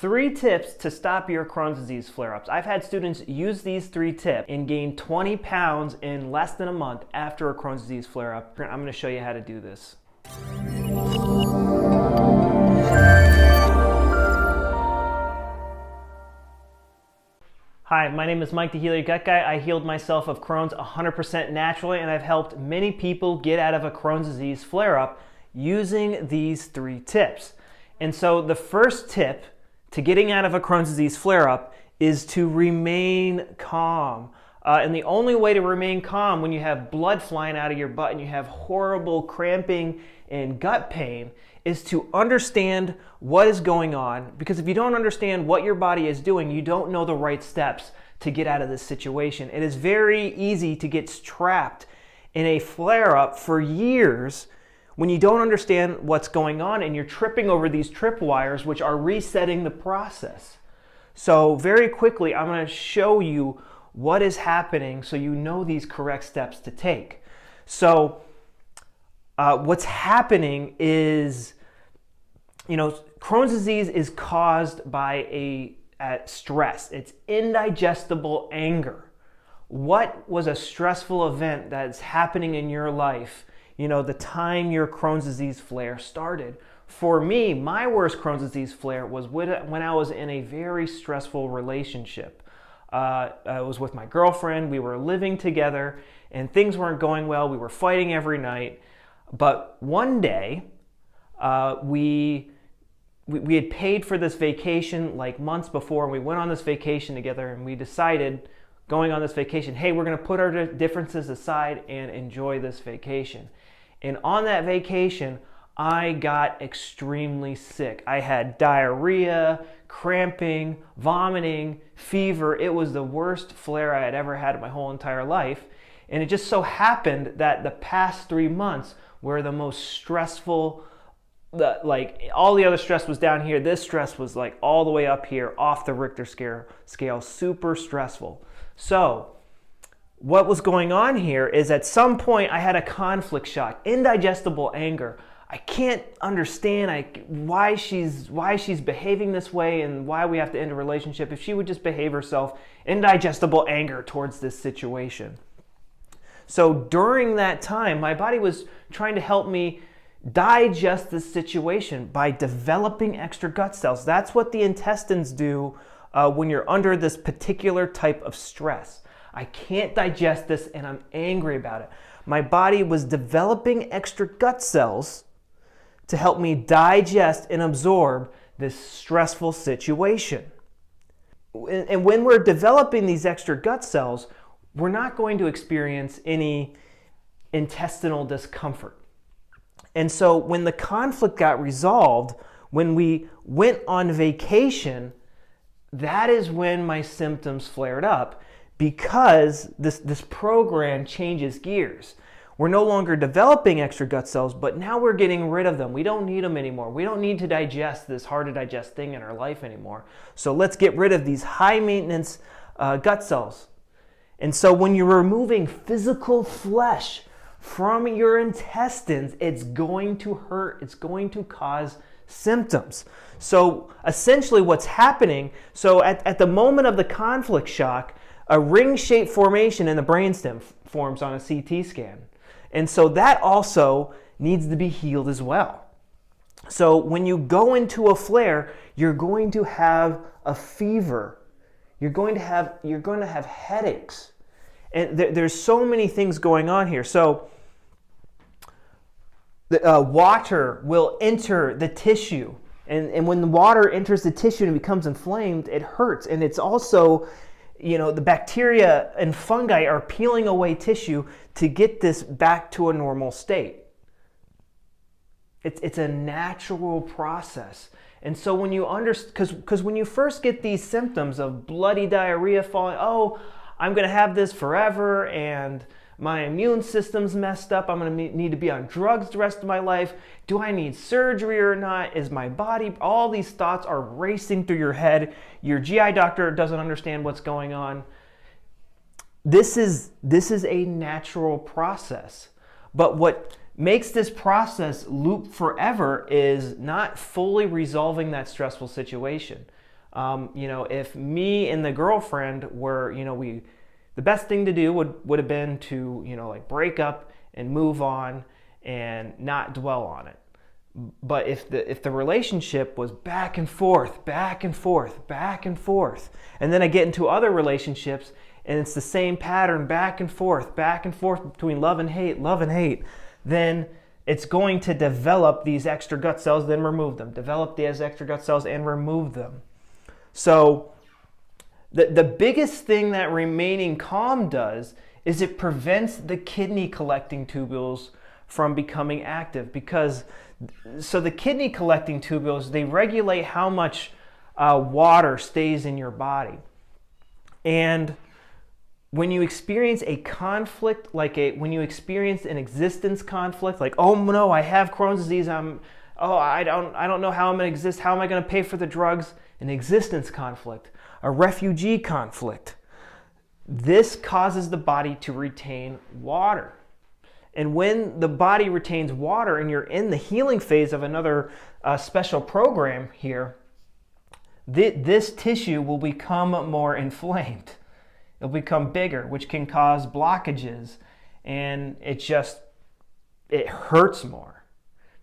3 tips to stop your Crohn's disease flare-ups. I've had students use these 3 tips and gain 20 pounds in less than a month after a Crohn's disease flare-up. I'm going to show you how to do this. Hi, my name is Mike the Heal Your Gut Guy. I healed myself of Crohn's 100% naturally, and I've helped many people get out of a Crohn's disease flare-up using these 3 tips. And so the first tip to getting out of a Crohn's disease flare-up is to remain calm. And the only way to remain calm when you have blood flying out of your butt and you have horrible cramping and gut pain is to understand what is going on. Because if you don't understand what your body is doing, you don't know the right steps to get out of this situation. It is very easy to get trapped in a flare-up for years when you don't understand what's going on and you're tripping over these tripwires, which are resetting the process. So very quickly, I'm going to show you what is happening so you know these correct steps to take. So what's happening is, Crohn's disease is caused by stress. It's indigestible anger. What was a stressful event that's happening in your life, the time your Crohn's disease flare started? For me, my worst Crohn's disease flare was when I was in a very stressful relationship. I was with my girlfriend, we were living together, and things weren't going well. We were fighting every night. But one day, we had paid for this vacation like months before, and we went on this vacation together, and we decided, going on this vacation, hey, we're going to put our differences aside and enjoy this vacation. And on that vacation, I got extremely sick. I had diarrhea, cramping, vomiting, fever. It was the worst flare I had ever had in my whole entire life. And it just so happened that the past 3 months were the most stressful. All the other stress was down here. This stress was like all the way up here, off the Richter scale, super stressful. So what was going on here is at some point I had a conflict shock, indigestible anger. I can't understand why she's behaving this way and why we have to end a relationship. If she would just behave herself, indigestible anger towards this situation. So during that time, my body was trying to help me digest this situation by developing extra gut cells. That's what the intestines do when you're under this particular type of stress. I can't digest this and I'm angry about it. My body was developing extra gut cells to help me digest and absorb this stressful situation. And when we're developing these extra gut cells, we're not going to experience any intestinal discomfort. And so when the conflict got resolved, when we went on vacation, that is when my symptoms flared up, because this program changes gears. We're no longer developing extra gut cells, but now we're getting rid of them. We don't need them anymore. We don't need to digest this hard to digest thing in our life anymore. So let's get rid of these high maintenance gut cells. And so when you're removing physical flesh from your intestines, it's going to hurt. It's going to cause symptoms. So essentially what's happening, at the moment of the conflict shock, a ring-shaped formation in the brainstem forms on a CT scan. And so that also needs to be healed as well. So when you go into a flare, you're going to have a fever. You're going to have headaches. And there's so many things going on here. So the water will enter the tissue. And when the water enters the tissue and it becomes inflamed, it hurts. And it's also, the bacteria and fungi are peeling away tissue to get this back to a normal state. It's a natural process. And so when you because when you first get these symptoms of bloody diarrhea falling, I'm going to have this forever and my immune system's messed up. I'm going to need to be on drugs the rest of my life. Do I need surgery or not? Is my body, all these thoughts are racing through your head. Your GI doctor doesn't understand what's going on. This is a natural process. But what makes this process loop forever is not fully resolving that stressful situation. If me and the girlfriend were, the best thing to do would have been to, like break up and move on and not dwell on it. But if the relationship was back and forth, back and forth, back and forth, and then I get into other relationships and it's the same pattern, back and forth between love and hate, then it's going to develop these extra gut cells, then remove them. Develop these extra gut cells and remove them. So the biggest thing that remaining calm does is it prevents the kidney collecting tubules from becoming active, so the kidney collecting tubules, they regulate how much water stays in your body. And when you experience a conflict, when you experience an existence conflict, like, oh no, I have Crohn's disease, I don't know how I'm going to exist, how am I going to pay for the drugs? An existence conflict, a refugee conflict. This causes the body to retain water. And when the body retains water and you're in the healing phase of another special program here, this tissue will become more inflamed. It'll become bigger, which can cause blockages, and it hurts more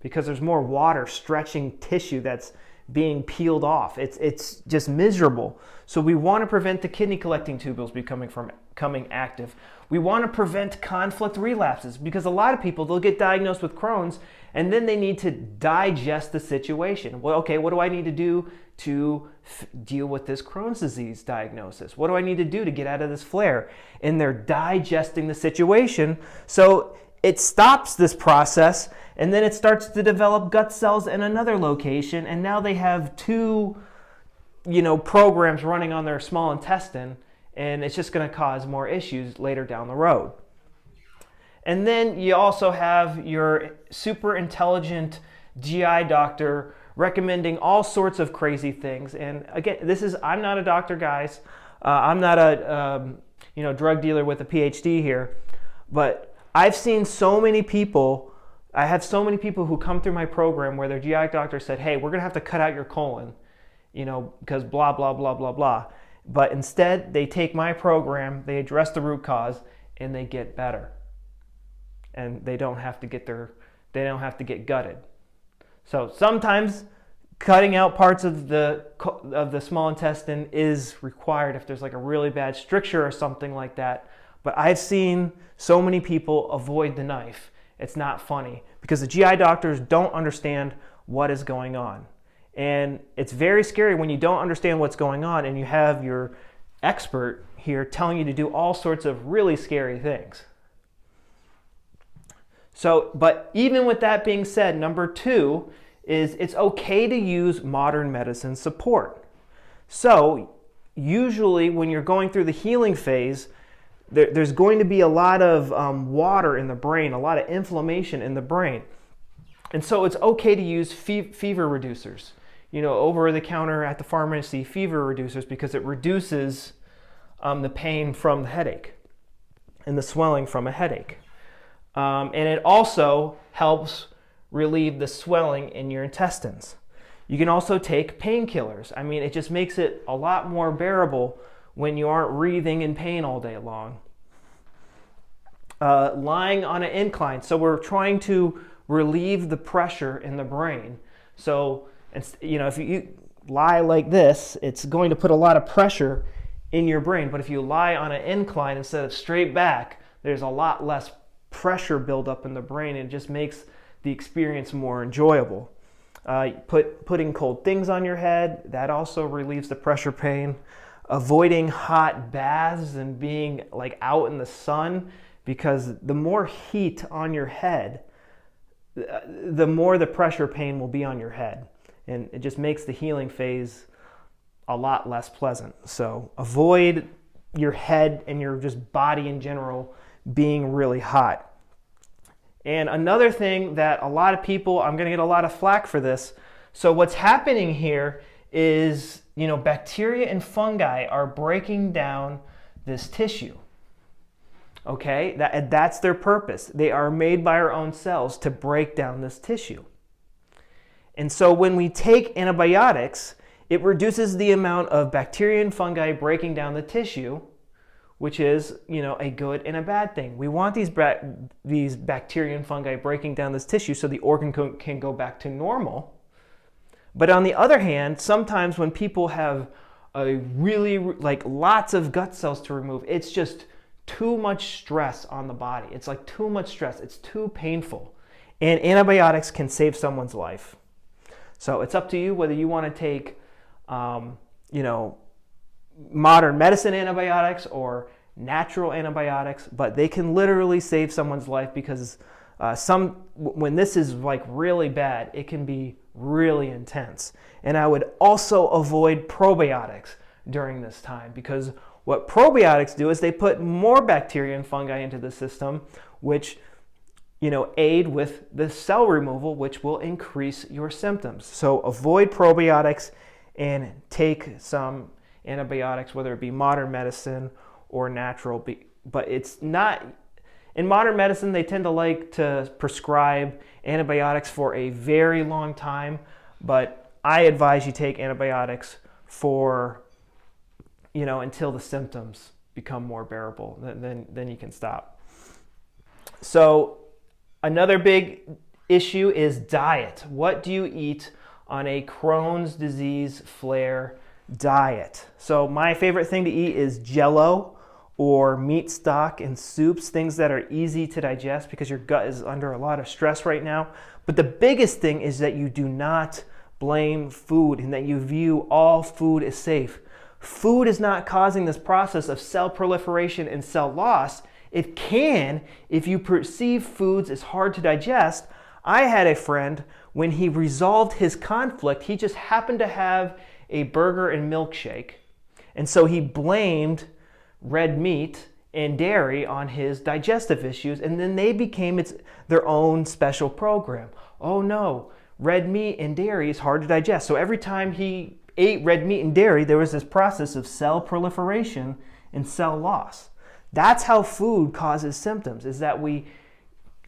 because there's more water stretching tissue that's being peeled off. It's just miserable. So we want to prevent the kidney collecting tubules becoming active. We want to prevent conflict relapses because a lot of people, they'll get diagnosed with Crohn's and then they need to digest the situation. Well, okay, what do I need to do to deal with this Crohn's disease diagnosis? What do I need to do to get out of this flare? And they're digesting the situation. So it stops this process, and then it starts to develop gut cells in another location, and now they have two, programs running on their small intestine, and it's just going to cause more issues later down the road. And then you also have your super intelligent GI doctor recommending all sorts of crazy things. And again, I'm not a doctor, guys. I'm not a drug dealer with a PhD here, but I have so many people who come through my program where their GI doctor said, hey, we're going to have to cut out your colon, because blah, blah, blah, blah, blah. But instead, they take my program, they address the root cause, and they get better. And they don't have to get gutted. So sometimes cutting out parts of the small intestine is required if there's like a really bad stricture or something like that. But I've seen so many people avoid the knife. It's not funny because the GI doctors don't understand what is going on. And it's very scary when you don't understand what's going on and you have your expert here telling you to do all sorts of really scary things. So, but even with that being said, number 2 is it's okay to use modern medicine support. So usually when you're going through the healing phase, there's going to be a lot of water in the brain, a lot of inflammation in the brain. And so it's okay to use fever reducers, over the counter at the pharmacy fever reducers, because it reduces the pain from the headache and the swelling from a headache. And it also helps relieve the swelling in your intestines. You can also take painkillers. It just makes it a lot more bearable when you aren't wreathing in pain all day long. Lying on an incline. So we're trying to relieve the pressure in the brain. So, if you lie like this, it's going to put a lot of pressure in your brain. But if you lie on an incline instead of straight back, there's a lot less pressure buildup in the brain, and it just makes the experience more enjoyable. Putting cold things on your head, that also relieves the pressure pain. Avoiding hot baths and being like out in the sun, because the more heat on your head, the more the pressure pain will be on your head. And it just makes the healing phase a lot less pleasant. So avoid your head and your just body in general being really hot. And another thing that a lot of people, I'm going to get a lot of flack for this. So what's happening here is, bacteria and fungi are breaking down this tissue. Okay, that's their purpose. They are made by our own cells to break down this tissue. And so when we take antibiotics, it reduces the amount of bacteria and fungi breaking down the tissue, which is, a good and a bad thing. We want these bacteria and fungi breaking down this tissue so the organ can go back to normal. But on the other hand, sometimes when people have lots of gut cells to remove, it's just too much stress on the body. It's like too much stress. It's too painful. And antibiotics can save someone's life. So it's up to you whether you want to take, modern medicine antibiotics or natural antibiotics, but they can literally save someone's life because when this is like really bad, it can be really intense. And I would also avoid probiotics during this time, because what probiotics do is they put more bacteria and fungi into the system, which aid with the cell removal, which will increase your symptoms. So avoid probiotics and take some antibiotics, whether it be modern medicine or natural. But it's not, in modern medicine, they tend to like to prescribe antibiotics for a very long time, but I advise you take antibiotics for, until the symptoms become more bearable. Then you can stop. So another big issue is diet. What do you eat on a Crohn's disease flare diet? So my favorite thing to eat is Jell-O or meat stock and soups, things that are easy to digest because your gut is under a lot of stress right now. But the biggest thing is that you do not blame food and that you view all food as safe. Food is not causing this process of cell proliferation and cell loss. It can if you perceive foods as hard to digest. I had a friend, when he resolved his conflict, he just happened to have a burger and milkshake. And so he blamed red meat and dairy on his digestive issues, and then they became their own special program. Oh no, red meat and dairy is hard to digest. So every time he ate red meat and dairy, there was this process of cell proliferation and cell loss. That's how food causes symptoms, is that we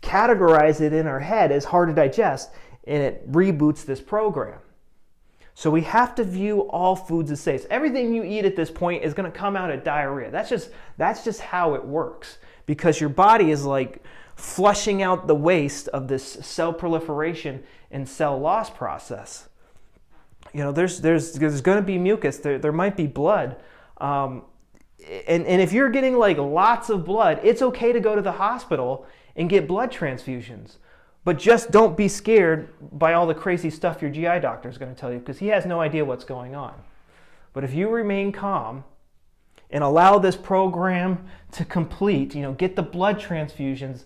categorize it in our head as hard to digest, and it reboots this program. So we have to view all foods as safe. Everything you eat at this point is going to come out as diarrhea. That's just how it works, because your body is like flushing out the waste of this cell proliferation and cell loss process. There's going to be mucus. There might be blood. And if you're getting like lots of blood, it's okay to go to the hospital and get blood transfusions. But just don't be scared by all the crazy stuff your GI doctor is going to tell you, because he has no idea what's going on. But if you remain calm and allow this program to complete, get the blood transfusions,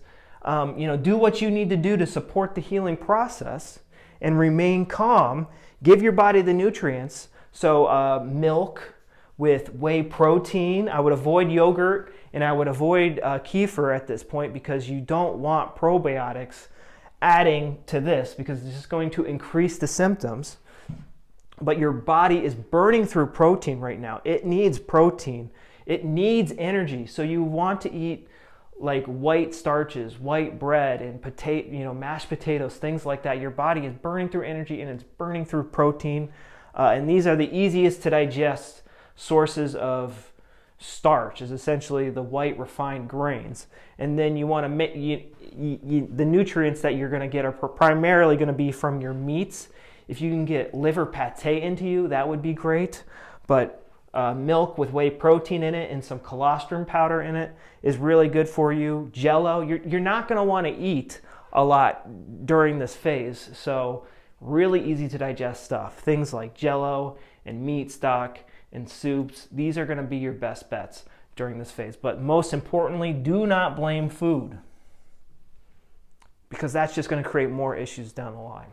do what you need to do to support the healing process and remain calm, give your body the nutrients. So milk with whey protein. I would avoid yogurt and I would avoid kefir at this point, because you don't want probiotics adding to this, because it's just going to increase the symptoms. But your body is burning through protein right now. It needs protein. It needs energy. So you want to eat like white starches, white bread, and mashed potatoes, things like that. Your body is burning through energy and it's burning through protein. And these are the easiest to digest sources of starch, is essentially the white refined grains. And then you want to the nutrients that you're going to get are primarily going to be from your meats. If you can get liver pate into you, that would be great. But milk with whey protein in it and some colostrum powder in it is really good for you. Jell-O, you're not going to want to eat a lot during this phase. So really easy to digest stuff. Things like Jell-O and meat stock and soups, these are going to be your best bets during this phase. But most importantly, do not blame food, because that's just going to create more issues down the line.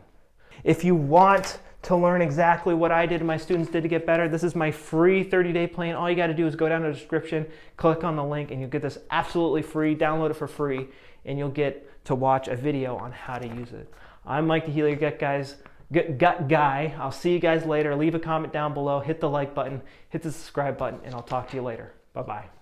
If you want to learn exactly what I did and my students did to get better, this is my free 30-day plan. All you got to do is go down to the description, click on the link, and you'll get this absolutely free. Download it for free, and you'll get to watch a video on how to use it. I'm Mike, the Heal Your Gut Guy. I'll see you guys later. Leave a comment down below, hit the like button, hit the subscribe button, and I'll talk to you later. Bye-bye.